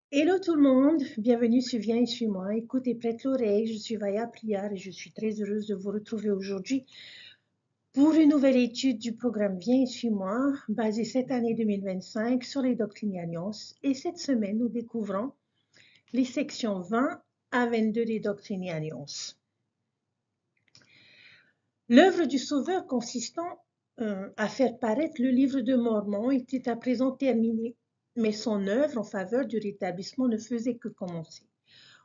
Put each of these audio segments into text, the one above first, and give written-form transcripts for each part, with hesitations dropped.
Hello tout le monde, bienvenue sur Viens et suis-moi. Écoute et prête l'oreille, je suis Vaya Priar et je suis très heureuse de vous retrouver aujourd'hui pour une nouvelle étude du programme Viens et suis-moi, basée cette année 2025 sur les doctrines alliances. Et cette semaine, nous découvrons les sections 20 à 22 des doctrines alliances. L'œuvre du Sauveur consistant à faire paraître le livre de Mormon était à présent terminée, mais son œuvre en faveur du rétablissement ne faisait que commencer.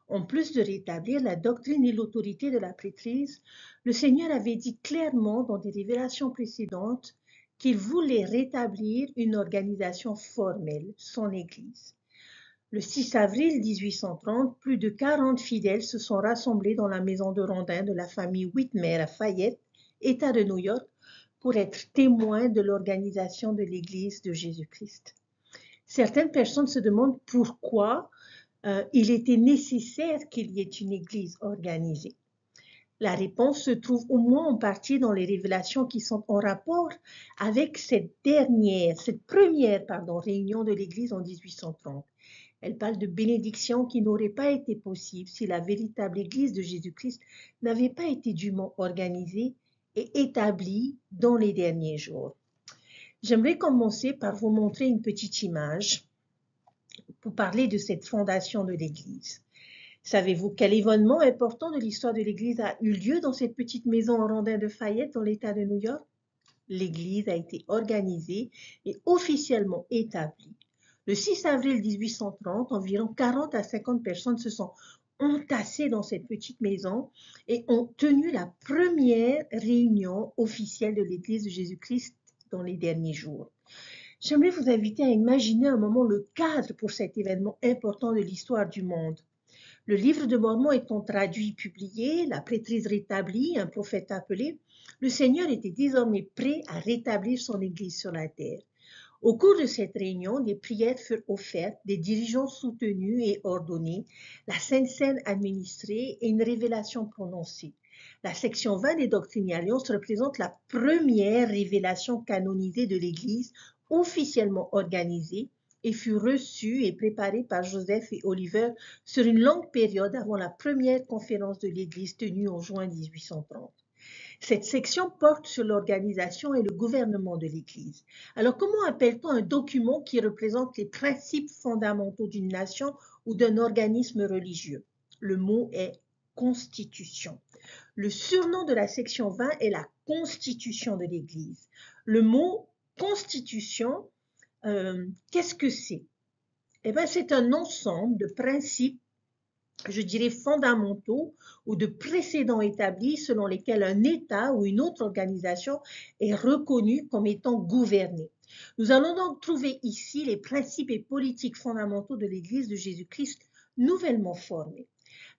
En plus de rétablir la doctrine et l'autorité de la prêtrise, le Seigneur avait dit clairement dans des révélations précédentes qu'il voulait rétablir une organisation formelle, son Église. Le 6 avril 1830, plus de 40 fidèles se sont rassemblés dans la maison de Rondin de la famille Whitmer à Fayette, État de New York, pour être témoins de l'organisation de l'Église de Jésus-Christ. Certaines personnes se demandent pourquoi il était nécessaire qu'il y ait une Église organisée. La réponse se trouve au moins en partie dans les révélations qui sont en rapport avec cette première réunion de l'Église en 1830. Elle parle de bénédictions qui n'auraient pas été possibles si la véritable Église de Jésus-Christ n'avait pas été dûment organisée et établie dans les derniers jours. J'aimerais commencer par vous montrer une petite image pour parler de cette fondation de l'Église. Savez-vous quel événement important de l'histoire de l'Église a eu lieu dans cette petite maison en rondin de Fayette dans l'État de New York? L'Église a été organisée et officiellement établie. Le 6 avril 1830, environ 40 à 50 personnes se sont entassées dans cette petite maison et ont tenu la première réunion officielle de l'Église de Jésus-Christ dans les derniers jours. J'aimerais vous inviter à imaginer un moment le cadre pour cet événement important de l'histoire du monde. Le livre de Mormon étant traduit et publié, la prêtrise rétablie, un prophète appelé, le Seigneur était désormais prêt à rétablir son Église sur la terre. Au cours de cette réunion, des prières furent offertes, des dirigeants soutenus et ordonnés, la Sainte Seine administrée et une révélation prononcée. La section 20 des Doctrines et Alliances représente la première révélation canonisée de l'Église, officiellement organisée, et fut reçue et préparée par Joseph et Oliver sur une longue période avant la première conférence de l'Église tenue en juin 1830. Cette section porte sur l'organisation et le gouvernement de l'Église. Alors, comment appelle-t-on un document qui représente les principes fondamentaux d'une nation ou d'un organisme religieux? Le mot est constitution. Le surnom de la section 20 est la constitution de l'Église. Le mot constitution, qu'est-ce que c'est? Eh bien, c'est un ensemble de principes, je dirais fondamentaux ou de précédents établis selon lesquels un État ou une autre organisation est reconnue comme étant gouvernée. Nous allons donc trouver ici les principes et politiques fondamentaux de l'Église de Jésus-Christ nouvellement formée.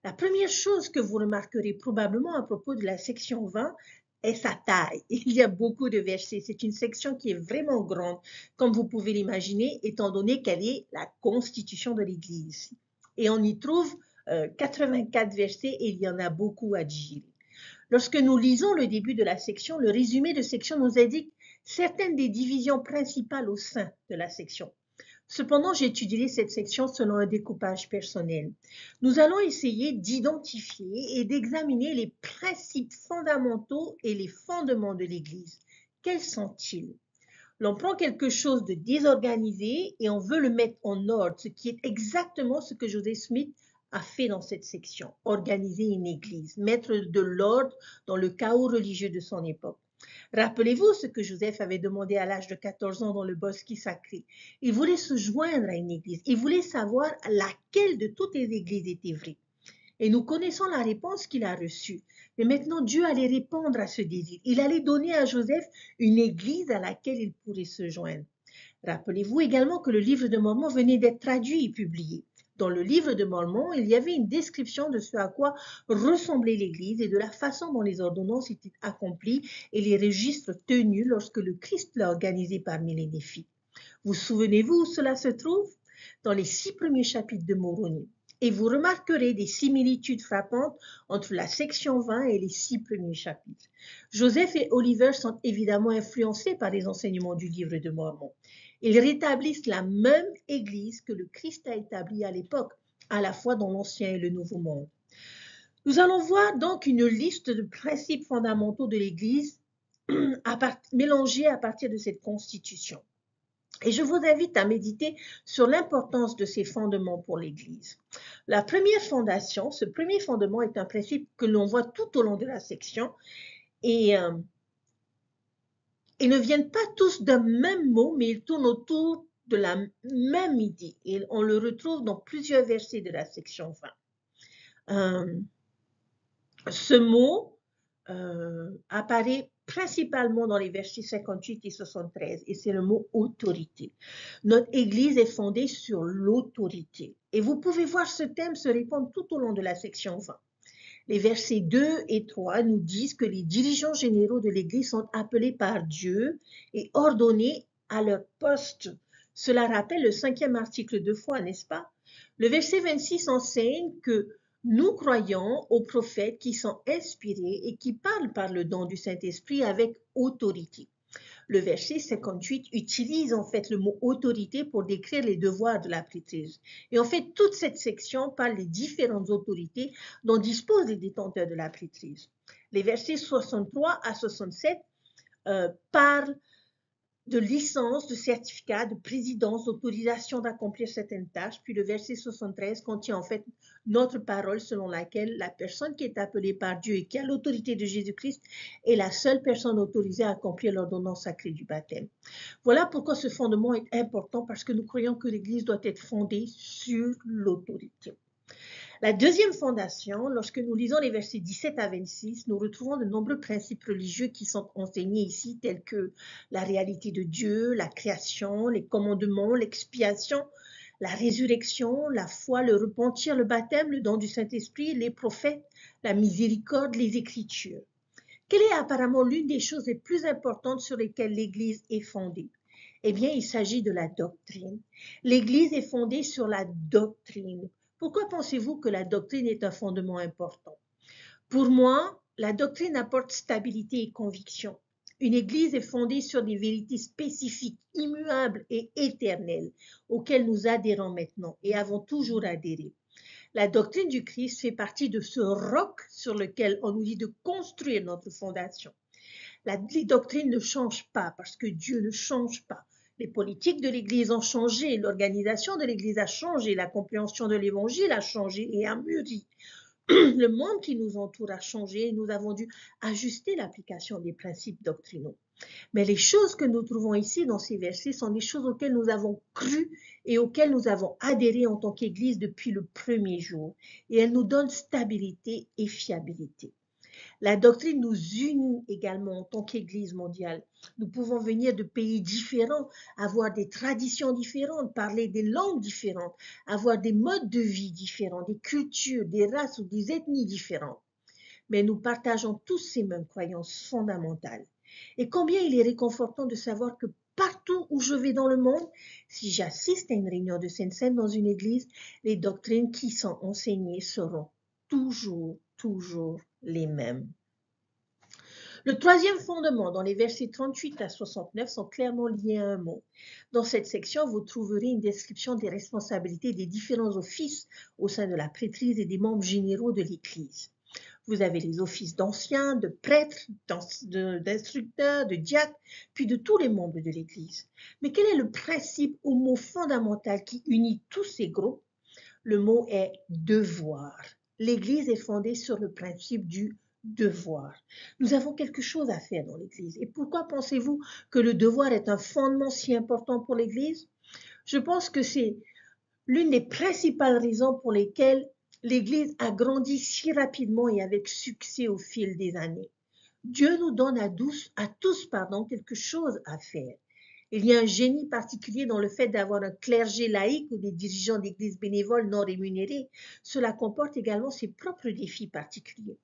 La première chose que vous remarquerez probablement à propos de la section 20 est sa taille. Il y a beaucoup de versets. C'est une section qui est vraiment grande, comme vous pouvez l'imaginer, étant donné qu'elle est la constitution de l'Église. Et on y trouve 84 versets et il y en a beaucoup à digérer. Lorsque nous lisons le début de la section, le résumé de section nous indique certaines des divisions principales au sein de la section. Cependant, j'étudierai cette section selon un découpage personnel. Nous allons essayer d'identifier et d'examiner les principes fondamentaux et les fondements de l'Église. Quels sont-ils? L'on prend quelque chose de désorganisé et on veut le mettre en ordre, ce qui est exactement ce que Joseph Smith a fait dans cette section, organiser une église, mettre de l'ordre dans le chaos religieux de son époque. Rappelez-vous ce que Joseph avait demandé à l'âge de 14 ans dans le bosquet sacré. Il voulait se joindre à une église. Il voulait savoir laquelle de toutes les églises était vraie. Et nous connaissons la réponse qu'il a reçue. Mais maintenant, Dieu allait répondre à ce désir. Il allait donner à Joseph une église à laquelle il pourrait se joindre. Rappelez-vous également que le livre de Mormon venait d'être traduit et publié. Dans le livre de Mormon, il y avait une description de ce à quoi ressemblait l'Église et de la façon dont les ordonnances étaient accomplies et les registres tenus lorsque le Christ l'a organisé parmi les défis. Vous souvenez-vous où cela se trouve? Dans les 6 premiers chapitres de Moroni. Et vous remarquerez des similitudes frappantes entre la section 20 et les 6 premiers chapitres. Joseph et Oliver sont évidemment influencés par les enseignements du livre de Mormon. Ils rétablissent la même Église que le Christ a établie à l'époque, à la fois dans l'Ancien et le Nouveau Monde. Nous allons voir donc une liste de principes fondamentaux de l'Église mélangés à partir de cette constitution. Et je vous invite à méditer sur l'importance de ces fondements pour l'Église. La première fondation, ce premier fondement est un principe que l'on voit tout au long de la section et ils ne viennent pas tous d'un même mot, mais ils tournent autour de la même idée. Et on le retrouve dans plusieurs versets de la section 20. Ce mot apparaît principalement dans les versets 58 et 73, et c'est le mot autorité. Notre Église est fondée sur l'autorité. Et vous pouvez voir ce thème se répandre tout au long de la section 20. Les versets 2 et 3 nous disent que les dirigeants généraux de l'Église sont appelés par Dieu et ordonnés à leur poste. Cela rappelle le 5e article de foi, n'est-ce pas? Le verset 26 enseigne que nous croyons aux prophètes qui sont inspirés et qui parlent par le don du Saint-Esprit avec autorité. Le verset 58 utilise en fait le mot autorité pour décrire les devoirs de la prêtrise. Et en fait, toute cette section parle des différentes autorités dont disposent les détenteurs de la prêtrise. Les versets 63 à 67 parlent de licence, de certificat, de présidence, d'autorisation d'accomplir certaines tâches. Puis le verset 73 contient en fait notre parole selon laquelle la personne qui est appelée par Dieu et qui a l'autorité de Jésus-Christ est la seule personne autorisée à accomplir l'ordonnance sacrée du baptême. Voilà pourquoi ce fondement est important, parce que nous croyons que l'Église doit être fondée sur l'autorité. La deuxième fondation, lorsque nous lisons les versets 17 à 26, nous retrouvons de nombreux principes religieux qui sont enseignés ici, tels que la réalité de Dieu, la création, les commandements, l'expiation, la résurrection, la foi, le repentir, le baptême, le don du Saint-Esprit, les prophètes, la miséricorde, les Écritures. Quelle est apparemment l'une des choses les plus importantes sur lesquelles l'Église est fondée? Eh bien, il s'agit de la doctrine. L'Église est fondée sur la doctrine. Pourquoi pensez-vous que la doctrine est un fondement important? Pour moi, la doctrine apporte stabilité et conviction. Une Église est fondée sur des vérités spécifiques, immuables et éternelles, auxquelles nous adhérons maintenant et avons toujours adhéré. La doctrine du Christ fait partie de ce roc sur lequel on nous dit de construire notre fondation. Les doctrines ne changent pas parce que Dieu ne change pas. Les politiques de l'Église ont changé, l'organisation de l'Église a changé, la compréhension de l'Évangile a changé et a mûri. Le monde qui nous entoure a changé et nous avons dû ajuster l'application des principes doctrinaux. Mais les choses que nous trouvons ici dans ces versets sont des choses auxquelles nous avons cru et auxquelles nous avons adhéré en tant qu'Église depuis le premier jour. Et elles nous donnent stabilité et fiabilité. La doctrine nous unit également en tant qu'Église mondiale. Nous pouvons venir de pays différents, avoir des traditions différentes, parler des langues différentes, avoir des modes de vie différents, des cultures, des races ou des ethnies différentes. Mais nous partageons tous ces mêmes croyances fondamentales. Et combien il est réconfortant de savoir que partout où je vais dans le monde, si j'assiste à une réunion de Sainte-Seine dans une église, les doctrines qui sont enseignées seront toujours les mêmes. Le troisième fondement, dans les versets 38 à 69, sont clairement liés à un mot. Dans cette section, vous trouverez une description des responsabilités des différents offices au sein de la prêtrise et des membres généraux de l'Église. Vous avez les offices d'anciens, de prêtres, d'instructeurs, de diacres, puis de tous les membres de l'Église. Mais quel est le principe ou mot fondamental qui unit tous ces groupes? Le mot est devoir. L'Église est fondée sur le principe du devoir. Nous avons quelque chose à faire dans l'Église. Et pourquoi pensez-vous que le devoir est un fondement si important pour l'Église? Je pense que c'est l'une des principales raisons pour lesquelles l'Église a grandi si rapidement et avec succès au fil des années. Dieu nous donne à tous quelque chose à faire. Il y a un génie particulier dans le fait d'avoir un clergé laïque ou des dirigeants d'églises bénévoles non rémunérés. Cela comporte également ses propres défis particuliers.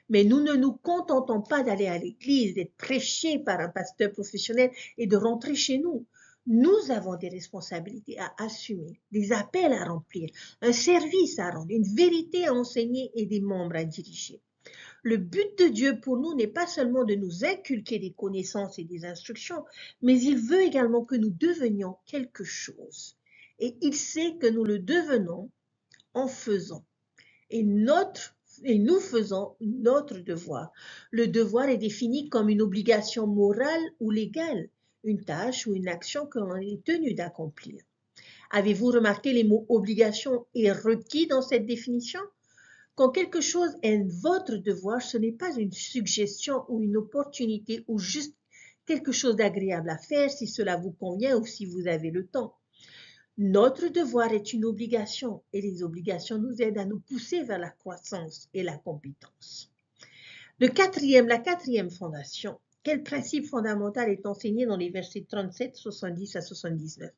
Mais nous ne nous contentons pas d'aller à l'église, d'être prêchés par un pasteur professionnel et de rentrer chez nous. Nous avons des responsabilités à assumer, des appels à remplir, un service à rendre, une vérité à enseigner et des membres à diriger. Le but de Dieu pour nous n'est pas seulement de nous inculquer des connaissances et des instructions, mais il veut également que nous devenions quelque chose. Et il sait que nous le devenons en faisant. Et nous faisons notre devoir. Le devoir est défini comme une obligation morale ou légale, une tâche ou une action que l'on est tenu d'accomplir. Avez-vous remarqué les mots obligation et requis dans cette définition? Quand quelque chose est votre devoir, ce n'est pas une suggestion ou une opportunité ou juste quelque chose d'agréable à faire si cela vous convient ou si vous avez le temps. Notre devoir est une obligation et les obligations nous aident à nous pousser vers la croissance et la compétence. La quatrième fondation. Quel principe fondamental est enseigné dans les versets 37, 70 à 79?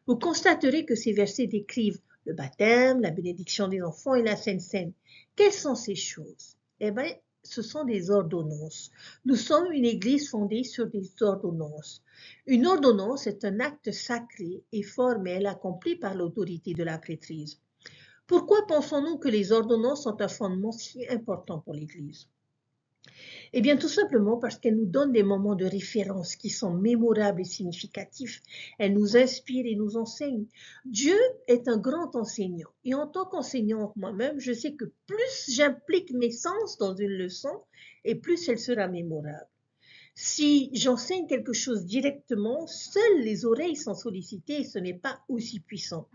Vous constaterez que ces versets décrivent le baptême, la bénédiction des enfants et la Sainte Seine. Quelles sont ces choses? Eh bien, ce sont des ordonnances. Nous sommes une église fondée sur des ordonnances. Une ordonnance est un acte sacré et formel accompli par l'autorité de la prêtrise. Pourquoi pensons-nous que les ordonnances sont un fondement si important pour l'Église? Eh bien, tout simplement parce qu'elles nous donnent des moments de référence qui sont mémorables et significatifs. Elles nous inspirent et nous enseignent. Dieu est un grand enseignant. Et en tant qu'enseignante moi-même, je sais que plus j'implique mes sens dans une leçon, et plus elle sera mémorable. Si j'enseigne quelque chose directement, seules les oreilles sont sollicitées et ce n'est pas aussi puissant.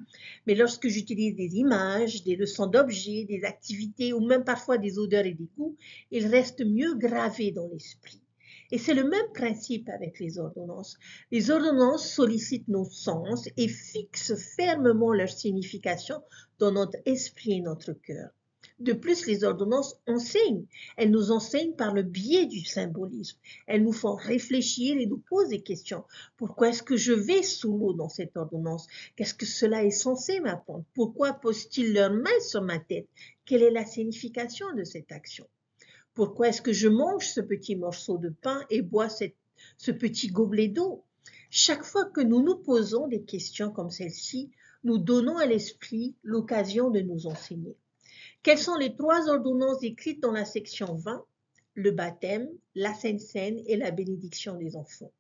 Mais lorsque j'utilise des images, des leçons d'objets, des activités ou même parfois des odeurs et des goûts, ils restent mieux gravés dans l'esprit. Et c'est le même principe avec les ordonnances. Les ordonnances sollicitent nos sens et fixent fermement leur signification dans notre esprit et notre cœur. De plus, les ordonnances enseignent. Elles nous enseignent par le biais du symbolisme. Elles nous font réfléchir et nous posent des questions. Pourquoi est-ce que je vais sous l'eau dans cette ordonnance? Qu'est-ce que cela est censé m'apprendre? Pourquoi posent-ils leurs mains sur ma tête? Quelle est la signification de cette action? Pourquoi est-ce que je mange ce petit morceau de pain et bois ce petit gobelet d'eau? Chaque fois que nous nous posons des questions comme celle-ci, nous donnons à l'esprit l'occasion de nous enseigner. Quelles sont les 3 ordonnances écrites dans la section 20? Le baptême, la Sainte Seine et la bénédiction des enfants.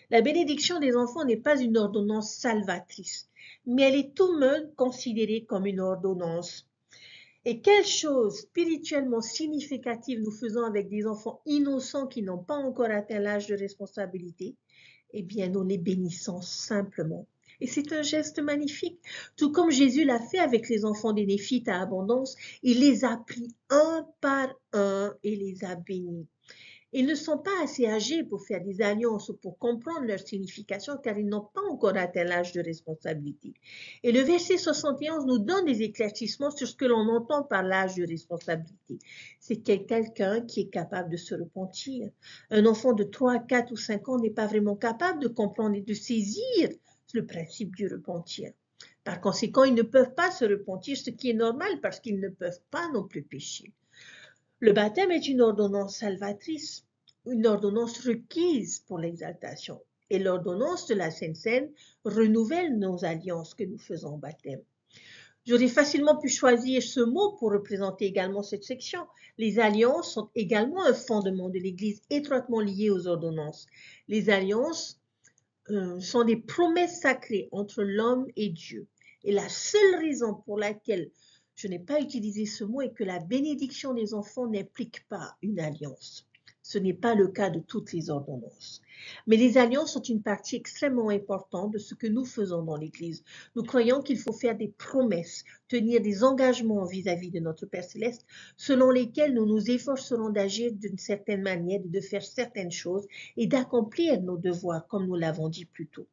La bénédiction des enfants n'est pas une ordonnance salvatrice, mais elle est tout de même considérée comme une ordonnance. Et quelle chose spirituellement significative nous faisons avec des enfants innocents qui n'ont pas encore atteint l'âge de responsabilité? Eh bien, nous les bénissons simplement. Et c'est un geste magnifique. Tout comme Jésus l'a fait avec les enfants des Néphites à abondance, il les a pris un par un et les a bénis. Ils ne sont pas assez âgés pour faire des alliances ou pour comprendre leur signification car ils n'ont pas encore atteint l'âge de responsabilité. Et le verset 71 nous donne des éclaircissements sur ce que l'on entend par l'âge de responsabilité. C'est quelqu'un qui est capable de se repentir. Un enfant de 3, 4 ou 5 ans n'est pas vraiment capable de comprendre et de saisir le principe du repentir. Par conséquent, ils ne peuvent pas se repentir, ce qui est normal parce qu'ils ne peuvent pas non plus pécher. Le baptême est une ordonnance salvatrice, une ordonnance requise pour l'exaltation. Et l'ordonnance de la Sainte Seine renouvelle nos alliances que nous faisons au baptême. J'aurais facilement pu choisir ce mot pour représenter également cette section. Les alliances sont également un fondement de l'Église étroitement lié aux ordonnances. Les alliances sont des promesses sacrées entre l'homme et Dieu. Et la seule raison pour laquelle je n'ai pas utilisé ce mot est que la bénédiction des enfants n'implique pas une alliance. Ce n'est pas le cas de toutes les ordonnances. Mais les alliances sont une partie extrêmement importante de ce que nous faisons dans l'Église. Nous croyons qu'il faut faire des promesses, tenir des engagements vis-à-vis de notre Père Céleste, selon lesquels nous nous efforcerons d'agir d'une certaine manière, de faire certaines choses et d'accomplir nos devoirs, comme nous l'avons dit plus tôt.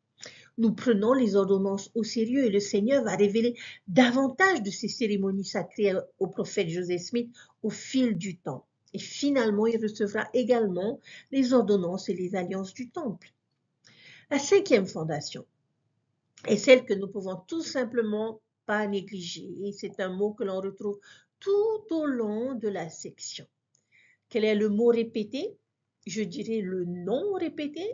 Nous prenons les ordonnances au sérieux et le Seigneur va révéler davantage de ces cérémonies sacrées au prophète Joseph Smith au fil du temps. Et finalement, il recevra également les ordonnances et les alliances du temple. La 5e fondation est celle que nous pouvons tout simplement pas négliger. Et c'est un mot que l'on retrouve tout au long de la section. Quel est le mot répété? Je dirais le nom répété.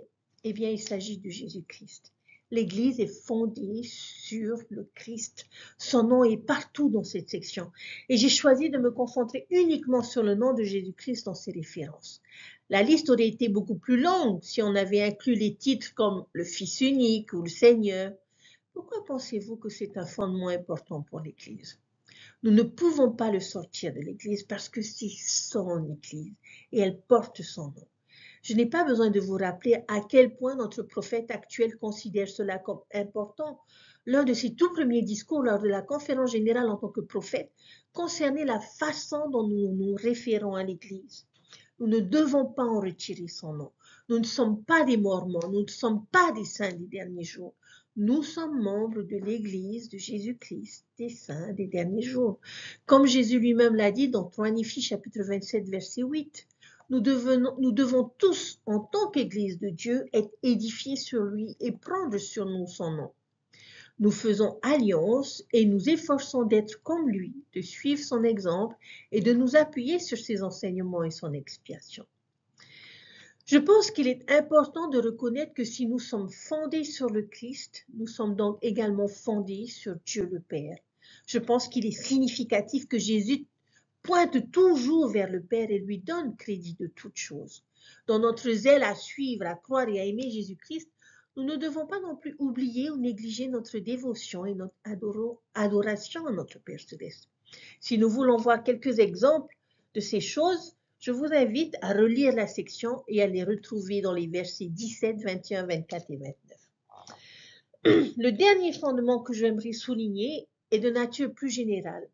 Eh bien, il s'agit de Jésus-Christ. L'Église est fondée sur le Christ. Son nom est partout dans cette section. Et j'ai choisi de me concentrer uniquement sur le nom de Jésus-Christ dans ses références. La liste aurait été beaucoup plus longue si on avait inclus les titres comme le Fils unique ou le Seigneur. Pourquoi pensez-vous que c'est un fondement important pour l'Église? Nous ne pouvons pas le sortir de l'Église parce que c'est son Église et elle porte son nom. Je n'ai pas besoin de vous rappeler à quel point notre prophète actuel considère cela comme important. L'un de ses tout premiers discours lors de la conférence générale en tant que prophète concernait la façon dont nous nous référons à l'Église. Nous ne devons pas en retirer son nom. Nous ne sommes pas des Mormons, nous ne sommes pas des saints des derniers jours. Nous sommes membres de l'Église de Jésus-Christ, des saints des derniers jours. Comme Jésus lui-même l'a dit dans 3 Néphi, chapitre 27, verset 8. Nous devons tous, en tant qu'Église de Dieu, être édifiés sur lui et prendre sur nous son nom. Nous faisons alliance et nous efforçons d'être comme lui, de suivre son exemple et de nous appuyer sur ses enseignements et son expiation. Je pense qu'il est important de reconnaître que si nous sommes fondés sur le Christ, nous sommes donc également fondés sur Dieu le Père. Je pense qu'il est significatif que Jésus pointe toujours vers le Père et lui donne crédit de toutes choses. Dans notre zèle à suivre, à croire et à aimer Jésus-Christ, nous ne devons pas non plus oublier ou négliger notre dévotion et notre adoration à notre Père céleste. Si nous voulons voir quelques exemples de ces choses, je vous invite à relire la section et à les retrouver dans les versets 17, 21, 24 et 29. Le dernier fondement que j'aimerais souligner est de nature plus générale.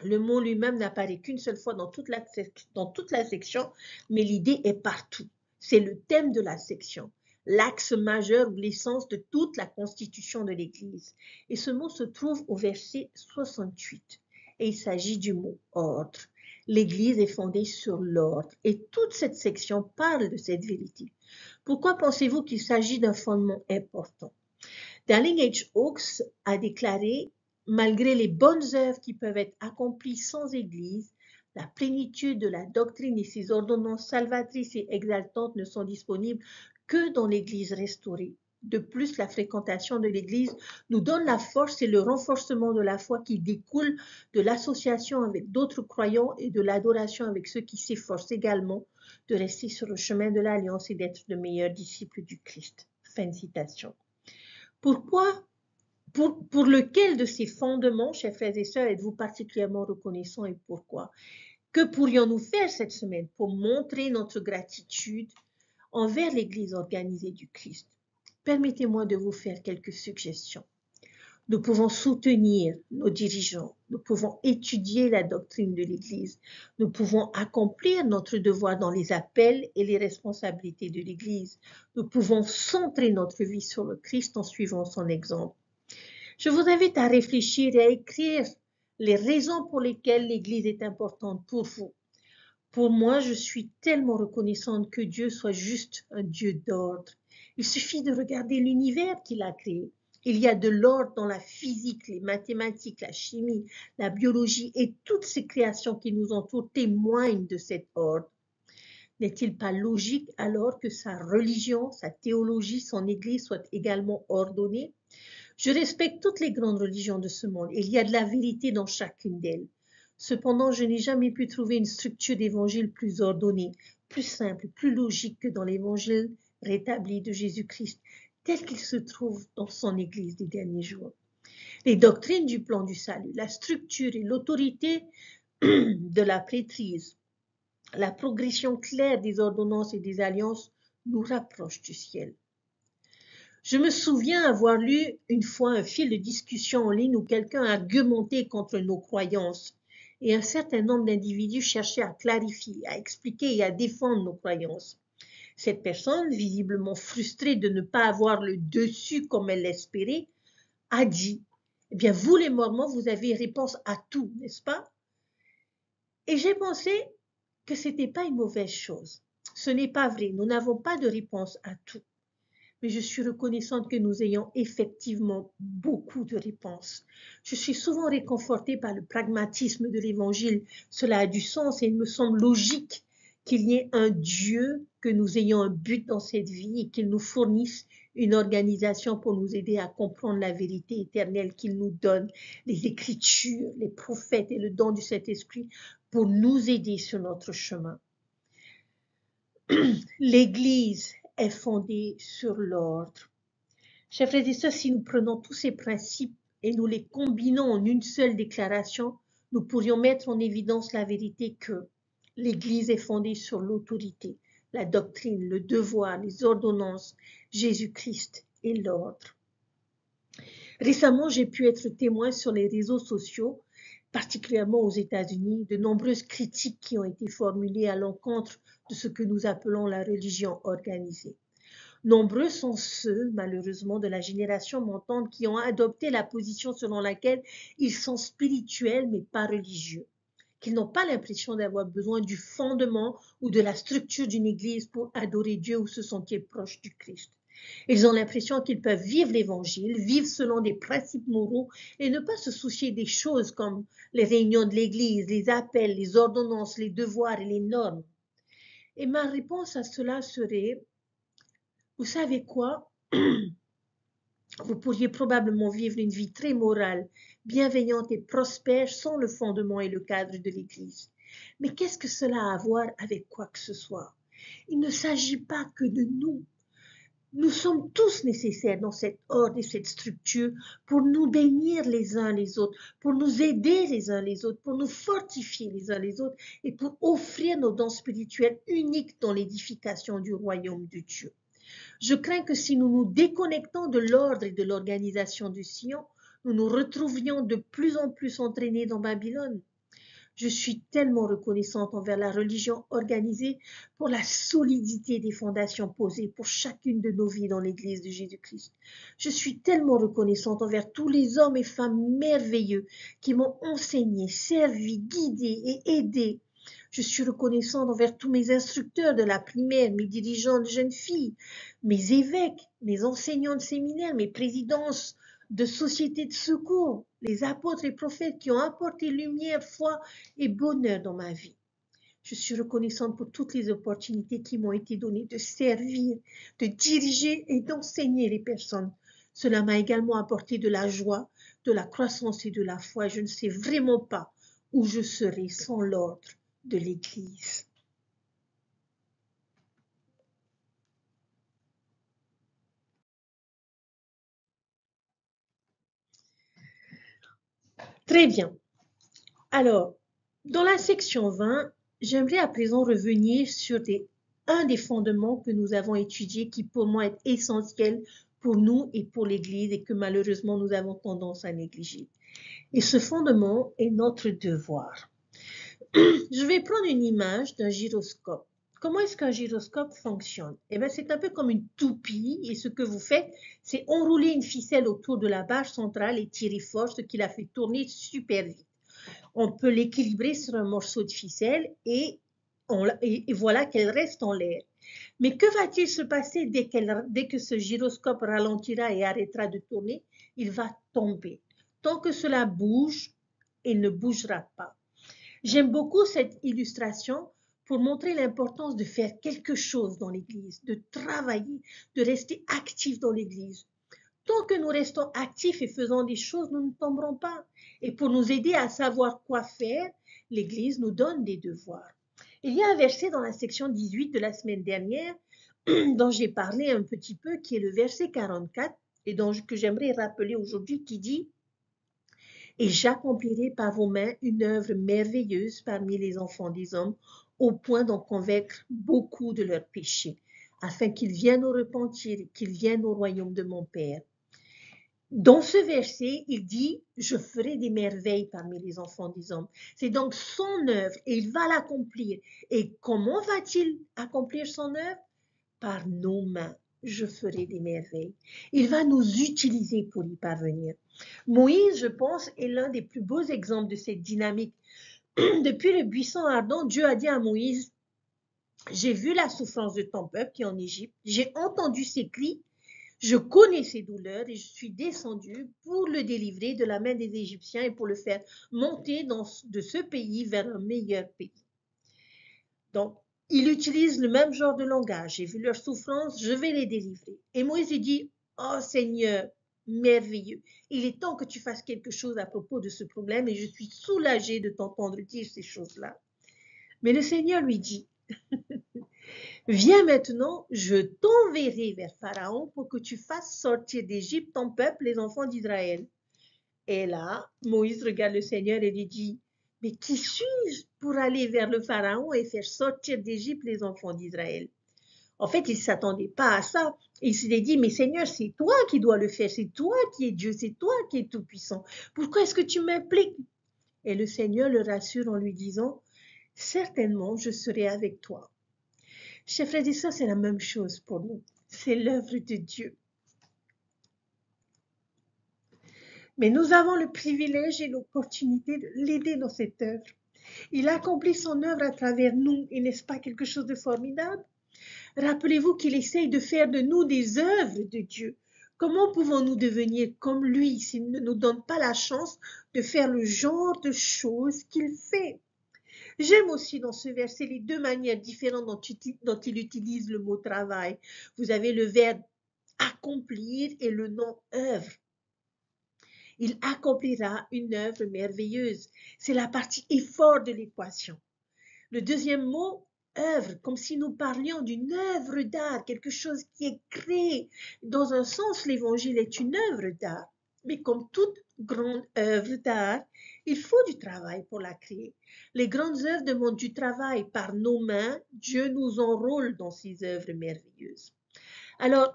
Le mot lui-même n'apparaît qu'une seule fois dans toute la section, mais l'idée est partout. C'est le thème de la section, l'axe majeur ou l'essence de toute la constitution de l'Église. Et ce mot se trouve au verset 68. Et il s'agit du mot ordre. L'Église est fondée sur l'ordre. Et toute cette section parle de cette vérité. Pourquoi pensez-vous qu'il s'agit d'un fondement important? Darling H. Oaks a déclaré: malgré les bonnes œuvres qui peuvent être accomplies sans Église, la plénitude de la doctrine et ses ordonnances salvatrices et exaltantes ne sont disponibles que dans l'Église restaurée. De plus, la fréquentation de l'Église nous donne la force et le renforcement de la foi qui découle de l'association avec d'autres croyants et de l'adoration avec ceux qui s'efforcent également de rester sur le chemin de l'alliance et d'être de meilleurs disciples du Christ. Fin de citation. Pourquoi, pour lequel de ces fondements, chers frères et sœurs, êtes-vous particulièrement reconnaissants et pourquoi? Que pourrions-nous faire cette semaine pour montrer notre gratitude envers l'Église organisée du Christ? Permettez-moi de vous faire quelques suggestions. Nous pouvons soutenir nos dirigeants, nous pouvons étudier la doctrine de l'Église, nous pouvons accomplir notre devoir dans les appels et les responsabilités de l'Église, nous pouvons centrer notre vie sur le Christ en suivant son exemple. Je vous invite à réfléchir et à écrire les raisons pour lesquelles l'Église est importante pour vous. Pour moi, je suis tellement reconnaissante que Dieu soit juste un Dieu d'ordre. Il suffit de regarder l'univers qu'il a créé. Il y a de l'ordre dans la physique, les mathématiques, la chimie, la biologie et toutes ces créations qui nous entourent témoignent de cet ordre. N'est-il pas logique alors que sa religion, sa théologie, son Église soient également ordonnées? Je respecte toutes les grandes religions de ce monde. Il y a de la vérité dans chacune d'elles. Cependant, je n'ai jamais pu trouver une structure d'évangile plus ordonnée, plus simple, plus logique que dans l'évangile rétabli de Jésus-Christ, tel qu'il se trouve dans son Église des derniers jours. Les doctrines du plan du salut, la structure et l'autorité de la prêtrise, la progression claire des ordonnances et des alliances nous rapprochent du ciel. Je me souviens avoir lu une fois un fil de discussion en ligne où quelqu'un argumentait contre nos croyances et un certain nombre d'individus cherchaient à clarifier, à expliquer et à défendre nos croyances. Cette personne, visiblement frustrée de ne pas avoir le dessus comme elle l'espérait, a dit: « Eh bien, vous les Mormons, vous avez réponse à tout, n'est-ce pas ?» Et j'ai pensé que ce n'était pas une mauvaise chose. Ce n'est pas vrai, nous n'avons pas de réponse à tout. Mais je suis reconnaissante que nous ayons effectivement beaucoup de réponses. Je suis souvent réconfortée par le pragmatisme de l'Évangile. Cela a du sens et il me semble logique qu'il y ait un Dieu, que nous ayons un but dans cette vie et qu'il nous fournisse une organisation pour nous aider à comprendre la vérité éternelle qu'il nous donne, les Écritures, les prophètes et le don du Saint-Esprit pour nous aider sur notre chemin. L'Église est fondée sur l'ordre. Chers frères et sœurs, si nous prenons tous ces principes et nous les combinons en une seule déclaration, nous pourrions mettre en évidence la vérité que l'Église est fondée sur l'autorité, la doctrine, le devoir, les ordonnances, Jésus-Christ et l'ordre. Récemment, j'ai pu être témoin sur les réseaux sociaux, particulièrement aux États-Unis, de nombreuses critiques qui ont été formulées à l'encontre de ce que nous appelons la religion organisée. Nombreux sont ceux, malheureusement, de la génération montante qui ont adopté la position selon laquelle ils sont spirituels mais pas religieux, qu'ils n'ont pas l'impression d'avoir besoin du fondement ou de la structure d'une église pour adorer Dieu ou se sentir proche du Christ. Ils ont l'impression qu'ils peuvent vivre l'évangile, vivre selon des principes moraux et ne pas se soucier des choses comme les réunions de l'église, les appels, les ordonnances, les devoirs et les normes. Et ma réponse à cela serait, vous savez quoi? Vous pourriez probablement vivre une vie très morale, bienveillante et prospère sans le fondement et le cadre de l'Église. Mais qu'est-ce que cela a à voir avec quoi que ce soit? Il ne s'agit pas que de nous. Nous sommes tous nécessaires dans cet ordre et cette structure pour nous bénir les uns les autres, pour nous aider les uns les autres, pour nous fortifier les uns les autres et pour offrir nos dons spirituels uniques dans l'édification du royaume de Dieu. Je crains que si nous nous déconnectons de l'ordre et de l'organisation du Sion, nous nous retrouvions de plus en plus entraînés dans Babylone. Je suis tellement reconnaissante envers la religion organisée pour la solidité des fondations posées pour chacune de nos vies dans l'Église de Jésus-Christ. Je suis tellement reconnaissante envers tous les hommes et femmes merveilleux qui m'ont enseigné, servi, guidé et aidé. Je suis reconnaissante envers tous mes instructeurs de la primaire, mes dirigeants de jeunes filles, mes évêques, mes enseignants de séminaire, mes présidences de sociétés de secours, les apôtres et prophètes qui ont apporté lumière, foi et bonheur dans ma vie. Je suis reconnaissante pour toutes les opportunités qui m'ont été données de servir, de diriger et d'enseigner les personnes. Cela m'a également apporté de la joie, de la croissance et de la foi. Je ne sais vraiment pas où je serais sans l'ordre de l'Église. Très bien. Alors, dans la section 20, j'aimerais à présent revenir sur un des fondements que nous avons étudiés qui pour moi est essentiel pour nous et pour l'Église et que malheureusement nous avons tendance à négliger. Et ce fondement est notre devoir. Je vais prendre une image d'un gyroscope. Comment est-ce qu'un gyroscope fonctionne? Eh bien, c'est un peu comme une toupie et ce que vous faites, c'est enrouler une ficelle autour de la barre centrale et tirer fort, ce qui la fait tourner super vite. On peut l'équilibrer sur un morceau de ficelle et voilà qu'elle reste en l'air. Mais que va-t-il se passer dès que ce gyroscope ralentira et arrêtera de tourner? Il va tomber. Tant que cela bouge, il ne bougera pas. J'aime beaucoup cette illustration pour montrer l'importance de faire quelque chose dans l'Église, de travailler, de rester actif dans l'Église. Tant que nous restons actifs et faisons des choses, nous ne tomberons pas. Et pour nous aider à savoir quoi faire, l'Église nous donne des devoirs. Il y a un verset dans la section 18 de la semaine dernière dont j'ai parlé un petit peu, qui est le verset 44 et que j'aimerais rappeler aujourd'hui, qui dit « Et j'accomplirai par vos mains une œuvre merveilleuse parmi les enfants des hommes, au point d'en convaincre beaucoup de leurs péchés, afin qu'ils viennent au repentir et qu'ils viennent au royaume de mon Père. » Dans ce verset, il dit « Je ferai des merveilles parmi les enfants des hommes ». C'est donc son œuvre et il va l'accomplir. Et comment va-t-il accomplir son œuvre? Par nos mains. Je ferai des merveilles. Il va nous utiliser pour y parvenir. Moïse, je pense, est l'un des plus beaux exemples de cette dynamique. Depuis le buisson ardent, Dieu a dit à Moïse, « J'ai vu la souffrance de ton peuple qui est en Égypte, j'ai entendu ses cris, je connais ses douleurs et je suis descendu pour le délivrer de la main des Égyptiens et pour le faire monter de ce pays vers un meilleur pays. » Donc, il utilise le même genre de langage. J'ai vu leur souffrance, je vais les délivrer. Et Moïse lui dit, oh Seigneur, merveilleux. Il est temps que tu fasses quelque chose à propos de ce problème et je suis soulagé de t'entendre dire ces choses-là. Mais le Seigneur lui dit, viens maintenant, je t'enverrai vers Pharaon pour que tu fasses sortir d'Égypte ton peuple, les enfants d'Israël. Et là, Moïse regarde le Seigneur et lui dit, mais qui suis-je pour aller vers le Pharaon et faire sortir d'Égypte les enfants d'Israël? En fait, il ne s'attendait pas à ça. Il s'est dit, mais Seigneur, c'est toi qui dois le faire, c'est toi qui es Dieu, c'est toi qui es tout-puissant. Pourquoi est-ce que tu m'impliques? Et le Seigneur le rassure en lui disant, certainement, je serai avec toi. Chers frères et sœurs, c'est la même chose pour nous. C'est l'œuvre de Dieu. Mais nous avons le privilège et l'opportunité de l'aider dans cette œuvre. Il accomplit son œuvre à travers nous, et n'est-ce pas quelque chose de formidable? Rappelez-vous qu'il essaye de faire de nous des œuvres de Dieu. Comment pouvons-nous devenir comme lui s'il ne nous donne pas la chance de faire le genre de choses qu'il fait? J'aime aussi dans ce verset les deux manières différentes dont il utilise le mot travail. Vous avez le verbe accomplir et le nom œuvre. Il accomplira une œuvre merveilleuse. C'est la partie effort de l'équation. Le deuxième mot, œuvre, comme si nous parlions d'une œuvre d'art, quelque chose qui est créé. Dans un sens, l'évangile est une œuvre d'art. Mais comme toute grande œuvre d'art, il faut du travail pour la créer. Les grandes œuvres demandent du travail. Par nos mains, Dieu nous enrôle dans ces œuvres merveilleuses. Alors,